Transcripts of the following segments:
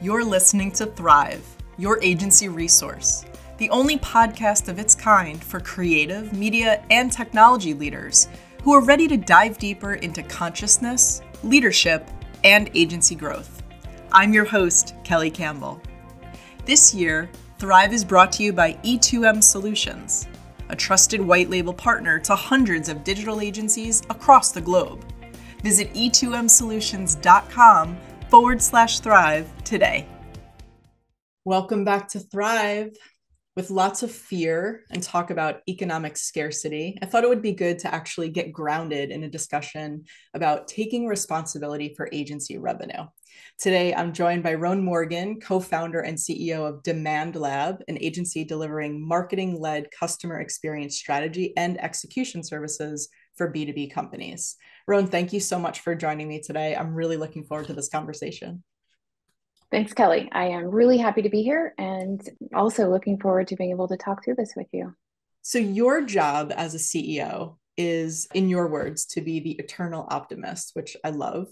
You're listening to Thrive, your agency resource, the only podcast of its kind for creative, media, and technology leaders who are ready to dive deeper into consciousness, leadership, and agency growth. I'm your host, Kelly Campbell. This year, Thrive is brought to you by E2M Solutions, a trusted white label partner to hundreds of digital agencies across the globe. Visit e2msolutions.com/thrive today. Welcome back to Thrive. With lots of fear and talk about economic scarcity, I thought it would be good to actually get grounded in a discussion about taking responsibility for agency revenue. Today, I'm joined by Rhoan Morgan, co-founder and CEO of Demand Lab, an agency delivering marketing-led customer experience strategy and execution services for B2B companies. Rhoan, thank you so much for joining me today. I'm really looking forward to this conversation. Thanks, Kelly. I am really happy to be here and also looking forward to being able to talk through this with you. So your job as a CEO is, in your words, to be the eternal optimist, which I love.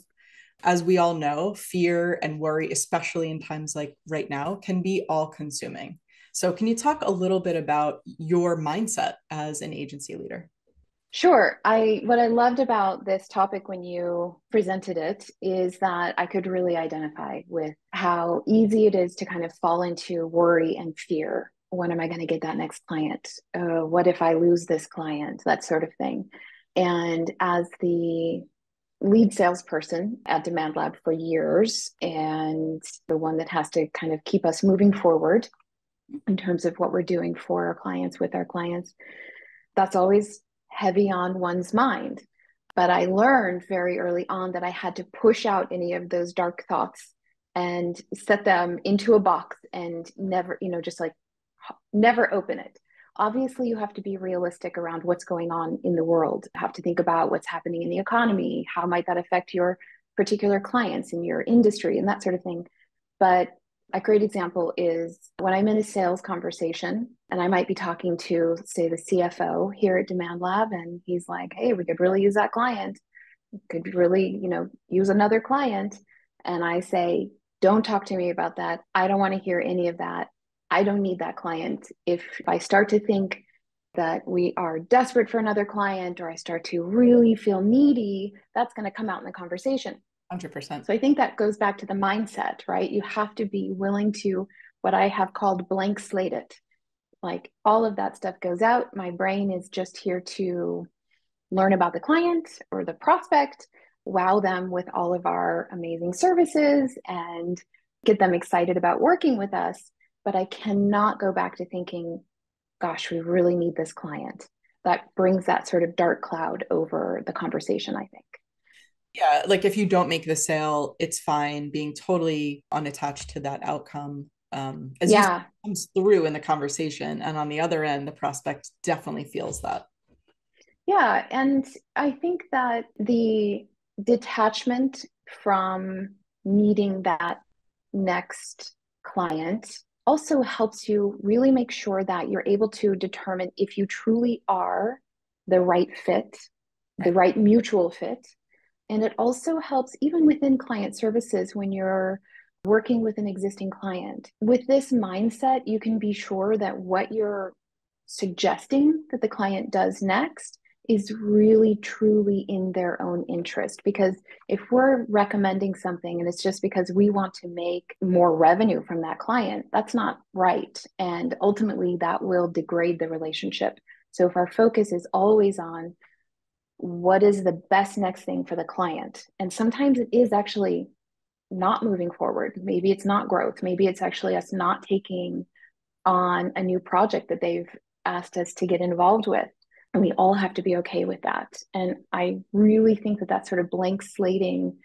As we all know, fear and worry, especially in times like right now, can be all-consuming. So can you talk a little bit about your mindset as an agency leader? Sure. What I loved about this topic when you presented it is that I could really identify with how easy it is to kind of fall into worry and fear. When am I going to get that next client? What if I lose this client? That sort of thing. And as the lead salesperson at Demand Lab for years, and the one that has to kind of keep us moving forward in terms of what we're doing for our clients, with our clients, that's always heavy on one's mind. But I learned very early on that I had to push out any of those dark thoughts and set them into a box and never, just like never open it. Obviously, you have to be realistic around what's going on in the world. You have to think about what's happening in the economy. How might that affect your particular clients in your industry and that sort of thing. But a great example is when I'm in a sales conversation and I might be talking to, say, the CFO here at Demand Lab, and he's like, hey, we could really use that client. Could really, use another client. And I say, don't talk to me about that. I don't want to hear any of that. I don't need that client. If I start to think that we are desperate for another client, or I start to really feel needy, that's going to come out in the conversation. 100%. So I think that goes back to the mindset, right? You have to be willing to, what I have called, blank slate it. Like all of that stuff goes out. My brain is just here to learn about the client or the prospect, wow them with all of our amazing services, and get them excited about working with us. But I cannot go back to thinking, gosh, we really need this client. That brings that sort of dark cloud over the conversation, I think. Yeah, like if you don't make the sale, it's fine, being totally unattached to that outcome. As you Yeah. comes through in the conversation, and on the other end, the prospect definitely feels that. Yeah. And I think that the detachment from needing that next client also helps you really make sure that you're able to determine if you truly are the right fit, the Right. right mutual fit. And it also helps even within client services when you're working with an existing client. With this mindset, you can be sure that what you're suggesting that the client does next is really truly in their own interest. Because if we're recommending something and it's just because we want to make more revenue from that client, that's not right. And ultimately, that will degrade the relationship. So if our focus is always on what is the best next thing for the client, and sometimes it is actually not moving forward. Maybe it's not growth. Maybe it's actually us not taking on a new project that they've asked us to get involved with. And we all have to be okay with that. And I really think that that sort of blank slating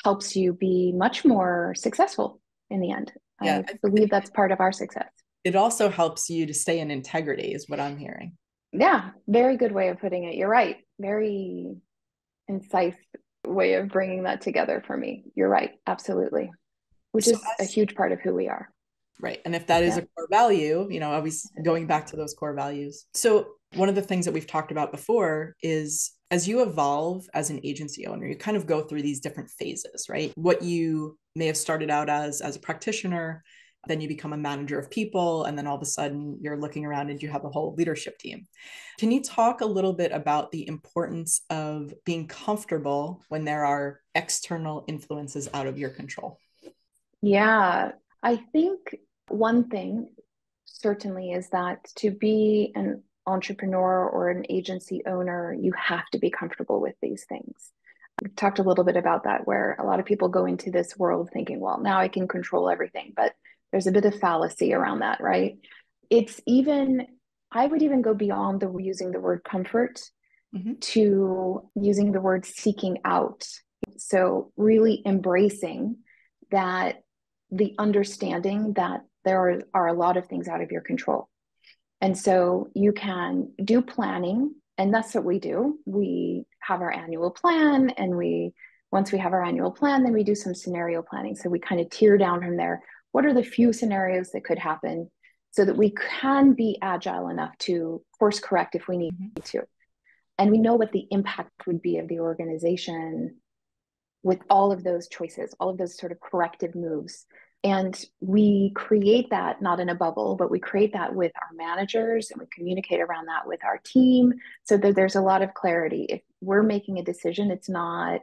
helps you be much more successful in the end. Yeah, I believe that's part of our success. it also helps you to stay in integrity, is what I'm hearing. Yeah, very good way of putting it. You're right. Very concise way of bringing that together for me. You're right. Absolutely. Which So is a huge part of who we are. right. And if that is Yeah. a core value, always going back to those core values. So one of the things that we've talked about before is As you evolve as an agency owner, you kind of go through these different phases, right? What you may have started out as a practitioner, then you become a manager of people, and then all of a sudden you're looking around and you have a whole leadership team. Can you talk a little bit about the importance of being comfortable when there are external influences out of your control? Yeah, I think one thing certainly is that to be an entrepreneur or an agency owner, you have to be comfortable with these things. We've talked a little bit about that, where a lot of people go into this world thinking, well, now I can control everything, but there's a bit of fallacy around that, right? It's even, I would even go beyond the using the word comfort Mm-hmm. to using the word seeking out. So really embracing that, the understanding that there are a lot of things out of your control. And so you can do planning, and that's what we do. We have our annual plan, and once we have our annual plan, then we do some scenario planning. So we kind of tear down from there. What are the few scenarios that could happen so that we can be agile enough to course correct if we need Mm-hmm. to? And we know what the impact would be of the organization with all of those choices, all of those sort of corrective moves. And we create that not in a bubble, but we create that with our managers, and we communicate around that with our team so that there's a lot of clarity. If we're making a decision, it's not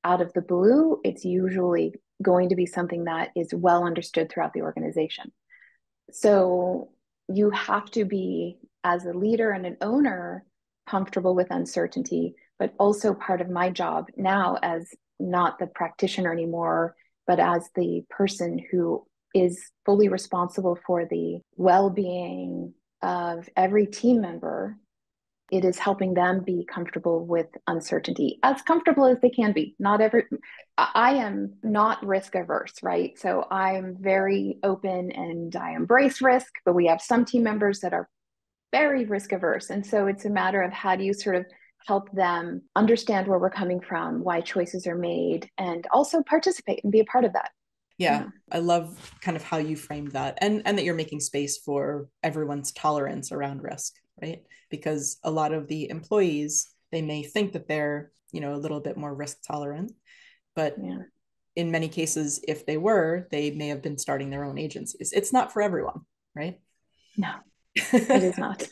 out of the blue, it's usually going to be something that is well understood throughout the organization. So you have to be, as a leader and an owner, comfortable with uncertainty, but also part of my job now, as not the practitioner anymore, but as the person who is fully responsible for the well-being of every team member. It is helping them be comfortable with uncertainty, as comfortable as they can be. Not every, I am not risk averse, right? So I'm very open and I embrace risk, but we have some team members that are very risk averse. And so it's a matter of how do you sort of help them understand where we're coming from, why choices are made, and also participate and be a part of that. Yeah, Yeah. I love kind of how you framed that, and that you're making space for everyone's tolerance around risk, right? Because a lot of the employees, they may think that they're, a little bit more risk tolerant, but Yeah. in many cases, if they were, they may have been starting their own agencies. It's not for everyone, right? No, it is not.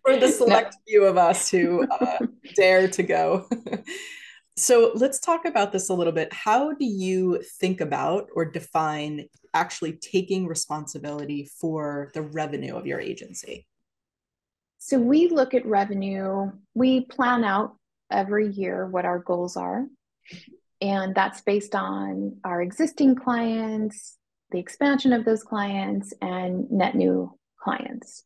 For the No. select few of us who dare to go. So let's talk about this a little bit. How do you think about or define actually taking responsibility for the revenue of your agency? So we look at revenue, we plan out every year what our goals are. And that's based on our existing clients, the expansion of those clients, and net new clients.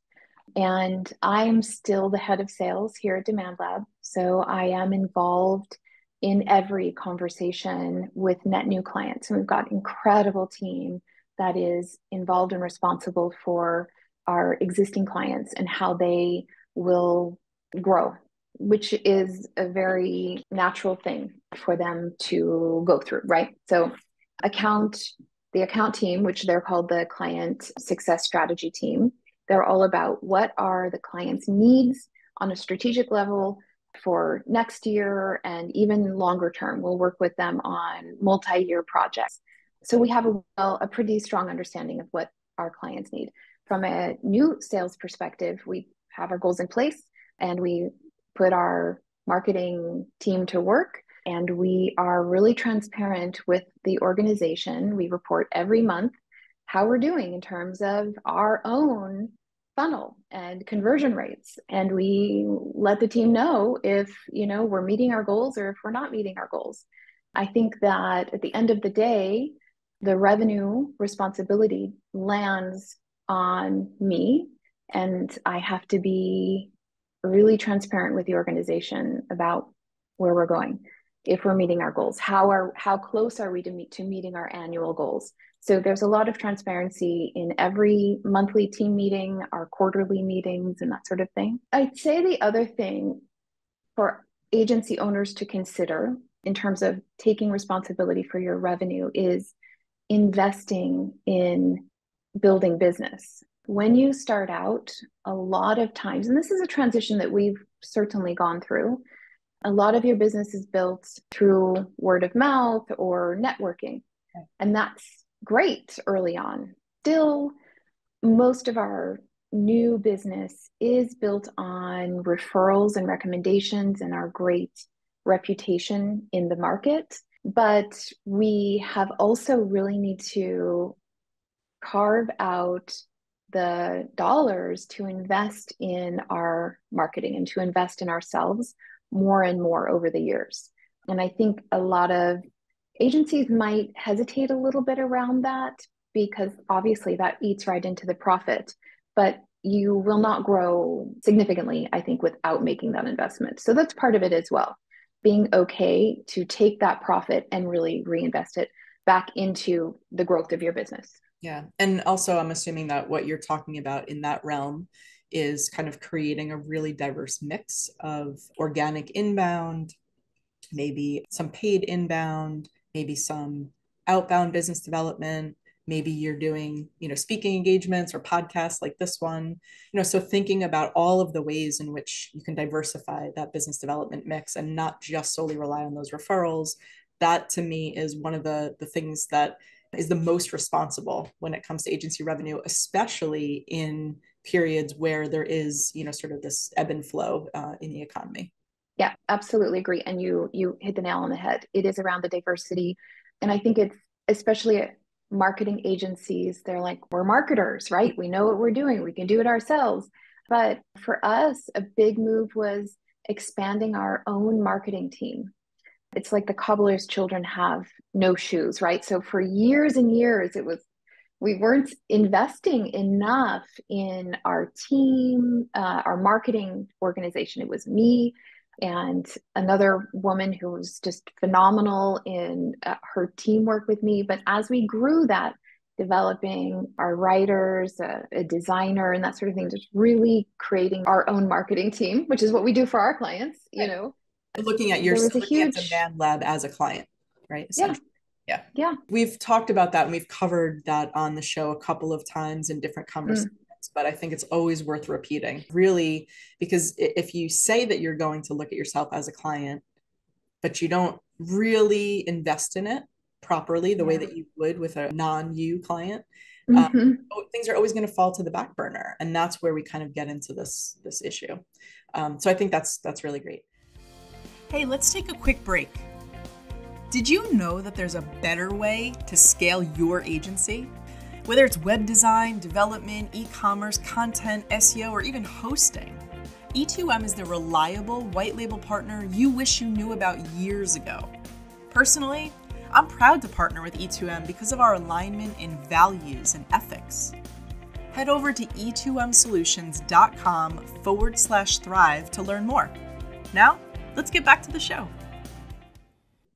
And I'm still the head of sales here at Demand Lab. So I am involved in every conversation with net new clients. And we've got an incredible team that is involved and responsible for our existing clients and how they will grow, which is a very natural thing for them to go through, right? So account the account team, which they're called the client success strategy team, they're all about what are the client's needs on a strategic level for next year and even longer term. We'll work with them on multi-year projects. So we have a pretty strong understanding of what our clients need. From a new sales perspective, we have our goals in place and we put our marketing team to work, and we are really transparent with the organization. We report every month how we're doing in terms of our own funnel and conversion rates, and we let the team know if we're meeting our goals or if we're not meeting our goals. I think that at the end of the day, the revenue responsibility lands on me, and I have to be really transparent with the organization about where we're going, if we're meeting our goals, how close are we to meeting our annual goals. So there's a lot of transparency in every monthly team meeting, our quarterly meetings, and that sort of thing. I'd say the other thing for agency owners to consider in terms of taking responsibility for your revenue is investing in building business. When you start out, a lot of times, and this is a transition that we've certainly gone through, A lot of your business is built through word of mouth or networking, and that's great early on. Still, most of our new business is built on referrals and recommendations and our great reputation in the market. But we have also really need to carve out the dollars to invest in our marketing and to invest in ourselves more and more over the years. And I think a lot of agencies might hesitate a little bit around that because obviously that eats right into the profit, but you will not grow significantly, I think, without making that investment. So that's part of it as well. Being okay to take that profit and really reinvest it back into the growth of your business. Yeah. And also, I'm assuming that what you're talking about in that realm is kind of creating a really diverse mix of organic inbound, maybe some paid inbound, maybe some outbound business development. Maybe you're doing, speaking engagements or podcasts like this one. So thinking about all of the ways in which you can diversify that business development mix and not just solely rely on those referrals. That to me is one of the things that is the most responsible when it comes to agency revenue, especially in periods where there is, sort of this ebb and flow in the economy. Yeah, absolutely agree. And you hit the nail on the head. It is around the diversity. And I think it's especially at marketing agencies, they're like, we're marketers, right? We know what we're doing. We can do it ourselves. But for us, a big move was expanding our own marketing team. It's like the cobbler's children have no shoes, right? So for years and years, we weren't investing enough in our team, our marketing organization. It was me and another woman who was just phenomenal in her teamwork with me. But as we grew that, developing our writers, a designer, and that sort of thing, just really creating our own marketing team, which is what we do for our clients, Right. Looking at there was a looking at huge, Demand Lab as a client, right? yeah, Essentially. Yeah. yeah. We've talked about that and we've covered that on the show a couple of times in different Mm, conversations, but I think it's always worth repeating, really, because if you say that you're going to look at yourself as a client, but you don't really invest in it properly the way yeah. that you would with a non-you client, um, Hmm. things are always going to fall to the back burner, and that's where we kind of get into this issue. So I think that's really great. Hey, let's take a quick break. Did you know that there's a better way to scale your agency? Whether it's web design, development, e-commerce, content, SEO, or even hosting, E2M is the reliable white label partner you wish you knew about years ago. Personally, I'm proud to partner with E2M because of our alignment in values and ethics. Head over to e2msolutions.com/thrive to learn more. Now, let's get back to the show.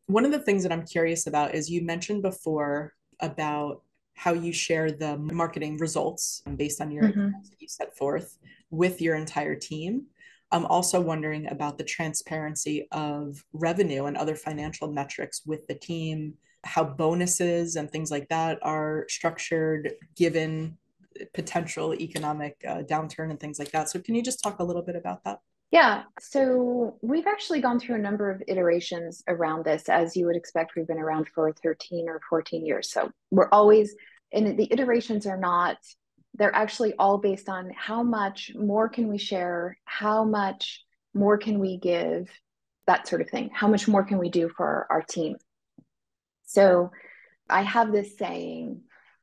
One of the things that I'm curious about is you mentioned before about how you share the marketing results based on your Hmm. goals that you set forth with your entire team. I'm also wondering about the transparency of revenue and other financial metrics with the team, how bonuses and things like that are structured given potential economic downturn and things like that. So can you just talk a little bit about that? Yeah, so we've actually gone through a number of iterations around this. As you would expect, we've been around for 13 or 14 years. So we're always, and the iterations are not, they're actually all based on how much more can we share, how much more can we give, that sort of thing. How much more can we do for our team? So I have this saying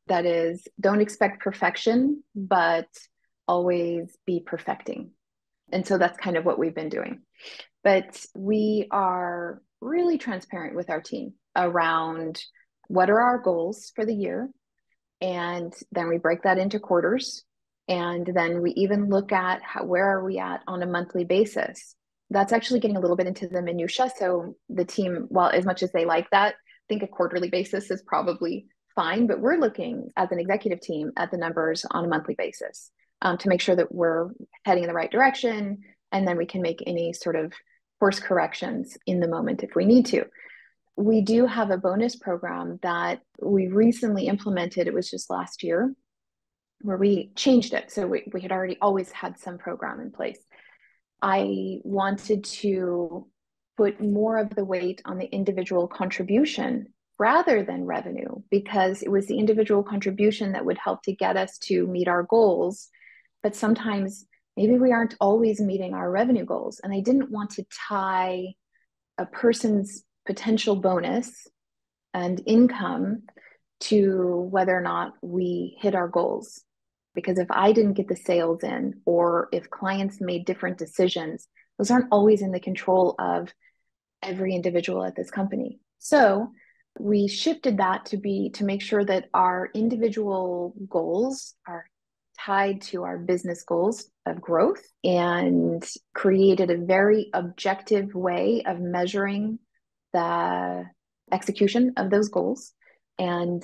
that is, don't expect perfection, but always be perfecting. And so that's kind of what we've been doing. But we are really transparent with our team around what are our goals for the year. And then we break that into quarters. And then we even look at where are we at on a monthly basis. That's actually getting a little bit into the minutia. So the team, well, as much as they like that, I think a quarterly basis is probably fine. But we're looking as an executive team at the numbers on a monthly basis to make sure that we're heading in the right direction. And then we can make any sort of course corrections in the moment if we need to. We do have a bonus program that we recently implemented. It was just last year where we changed it. So we had already always had some program in place. I wanted to put more of the weight on the individual contribution rather than revenue, because it was the individual contribution that would help to get us to meet our goals. But sometimes maybe we aren't always meeting our revenue goals. And I didn't want to tie a person's potential bonus and income to whether or not we hit our goals. Because if I didn't get the sales in, or if clients made different decisions, those aren't always in the control of every individual at this company. So we shifted that to make sure that our individual goals are tied to our business goals of growth, and created a very objective way of measuring the execution of those goals. And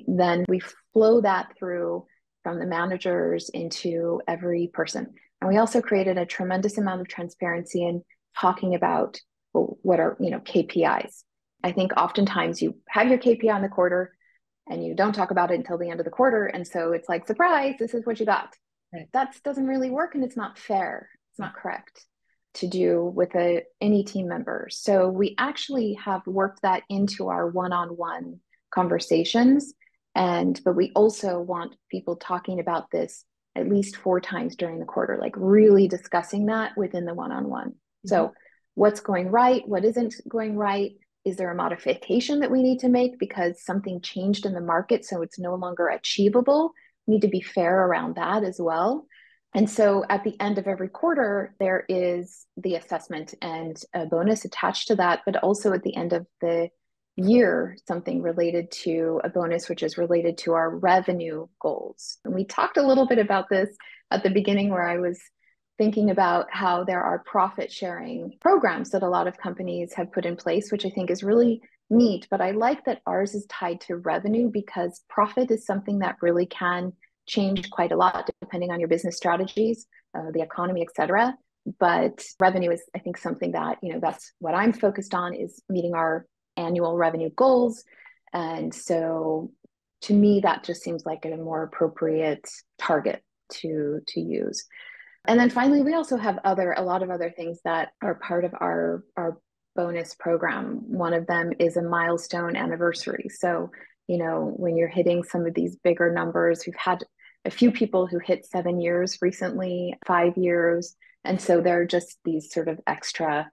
then we flow that through from the managers into every person. And we also created a tremendous amount of transparency in talking about, well, what are, KPIs. I think oftentimes you have your KPI in the quarter and you don't talk about it until the end of the quarter. And so it's like, surprise, this is what you got. Right. That doesn't really work, and it's not fair. It's not correct to do with any team member. So we actually have worked that into our one-on-one conversations. But we also want people talking about this at least 4 times during the quarter, like really discussing that within the one-on-one. Mm-hmm. So what's going right? What isn't going right? Is there a modification that we need to make because something changed in the market, so it's no longer achievable? We need to be fair around that as well. And so at the end of every quarter, there is the assessment and a bonus attached to that, but also at the end of the year, something related to a bonus, which is related to our revenue goals. And we talked a little bit about this at the beginning, where I was thinking about how there are profit sharing programs that a lot of companies have put in place, which I think is really neat. But I like that ours is tied to revenue, because profit is something that really can change quite a lot depending on your business strategies, the economy, et cetera. But revenue is, I think, something that, that's what I'm focused on, is meeting our annual revenue goals. And so to me, that just seems like a more appropriate target to use. And then finally, we also have a lot of other things that are part of our bonus program. One of them is a milestone anniversary. So, when you're hitting some of these bigger numbers, we've had a few people who hit 7 years recently, 5 years. And so there are just these sort of extra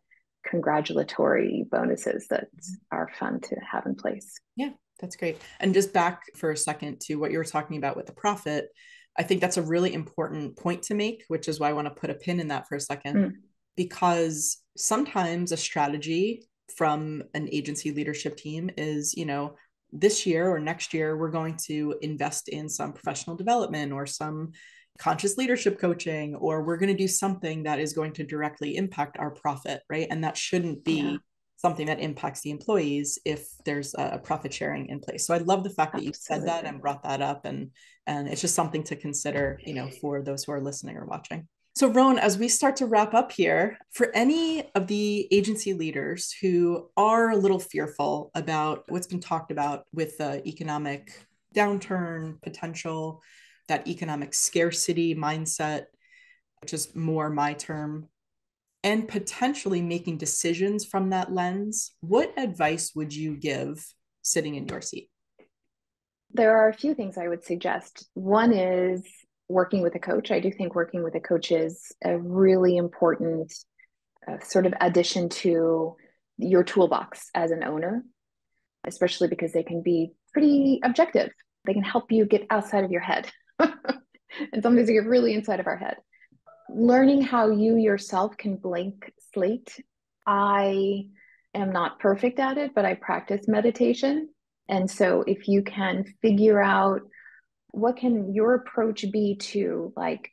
congratulatory bonuses that are fun to have in place. Yeah, that's great. And just back for a second to what you were talking about with the profit, I think that's a really important point to make, which is why I want to put a pin in that for a second, because sometimes a strategy from an agency leadership team is, this year or next year, we're going to invest in some professional development or some conscious leadership coaching, or we're going to do something that is going to directly impact our profit, right? And that shouldn't be something that impacts the employees if there's a profit sharing in place. So I love the fact that you said that and brought that up, and it's just something to consider, for those who are listening or watching. So Rhoan, as we start to wrap up here, for any of the agency leaders who are a little fearful about what's been talked about with the economic downturn potential, that economic scarcity mindset, which is more my term, and potentially making decisions from that lens, what advice would you give sitting in your seat? There are a few things I would suggest. One is working with a coach. I do think working with a coach is a really important sort of addition to your toolbox as an owner, especially because they can be pretty objective. They can help you get outside of your head. And sometimes you get really inside of our head. Learning how you yourself can blank slate. I am not perfect at it, but I practice meditation. And so if you can figure out what can your approach be to like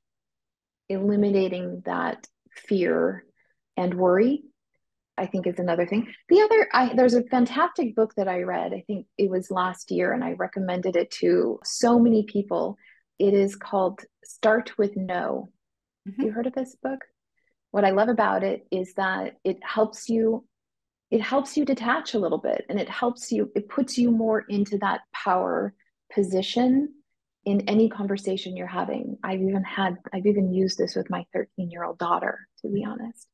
eliminating that fear and worry, I think is another thing. There's a fantastic book that I read, I think it was last year, and I recommended it to so many people. It is called Start with No. Mm-hmm. You heard of this book? What I love about it is that it helps you detach a little bit, and it puts you more into that power position in any conversation you're having. I've even used this with my 13-year-old daughter, to be honest.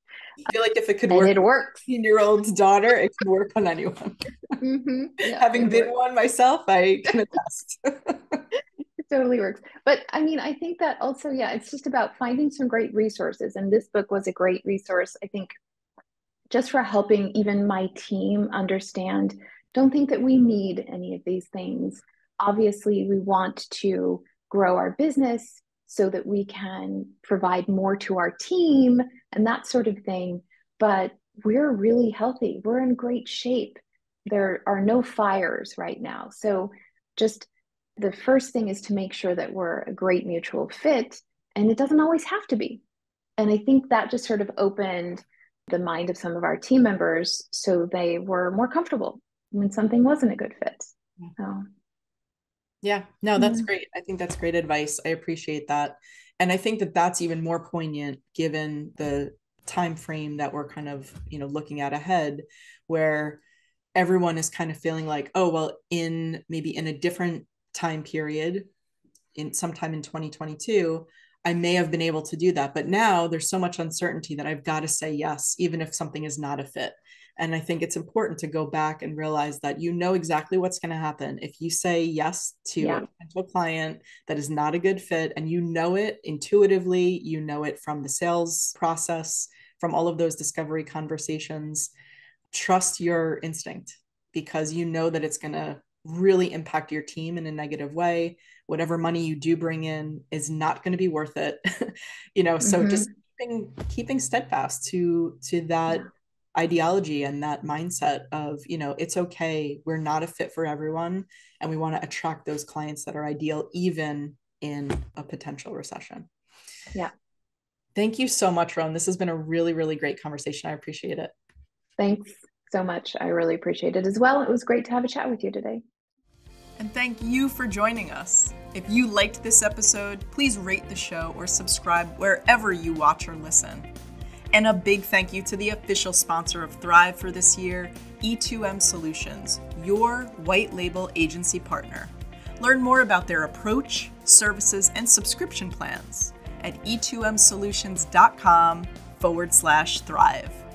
I feel like if it could And work it on works. a 15-year-old's daughter, it could work on anyone. Yeah, Having it been works. one myself, I can attest. It totally works. But I mean, I think that also, yeah, it's just about finding some great resources. And this book was a great resource, I think, just for helping even my team understand. Don't think that we need any of these things. Obviously, we want to grow our business so that we can provide more to our team and that sort of thing. But we're really healthy, we're in great shape. There are no fires right now. So, just the first thing is to make sure that we're a great mutual fit. And it doesn't always have to be. And I think that just sort of opened the mind of some of our team members so they were more comfortable when something wasn't a good fit. So, Yeah, no, that's yeah. great. I think that's great advice. I appreciate that. And I think that that's even more poignant given the time frame that we're kind of, looking at ahead, where everyone is kind of feeling like, oh, well, in maybe in a different time period, in sometime in 2022, I may have been able to do that. But now there's so much uncertainty that I've got to say yes, even if something is not a fit. And I think it's important to go back and realize that you know exactly what's going to happen. If you say yes to a Yeah. potential client that is not a good fit, and you know it intuitively, you know it from the sales process, from all of those discovery conversations, trust your instinct because you know that it's going to really impact your team in a negative way. Whatever money you do bring in is not going to be worth it. So just Mm-hmm. keeping steadfast to that Yeah. ideology and that mindset of, it's okay, we're not a fit for everyone, and we want to attract those clients that are ideal even in a potential recession. Yeah. Thank you so much, Rhoan. This has been a really, really great conversation. I appreciate it. Thanks so much. I really appreciate it as well. It was great to have a chat with you today. And thank you for joining us. If you liked this episode, please rate the show or subscribe wherever you watch or listen. And a big thank you to the official sponsor of Thrive for this year, E2M Solutions, your white label agency partner. Learn more about their approach, services, and subscription plans at e2msolutions.com/thrive.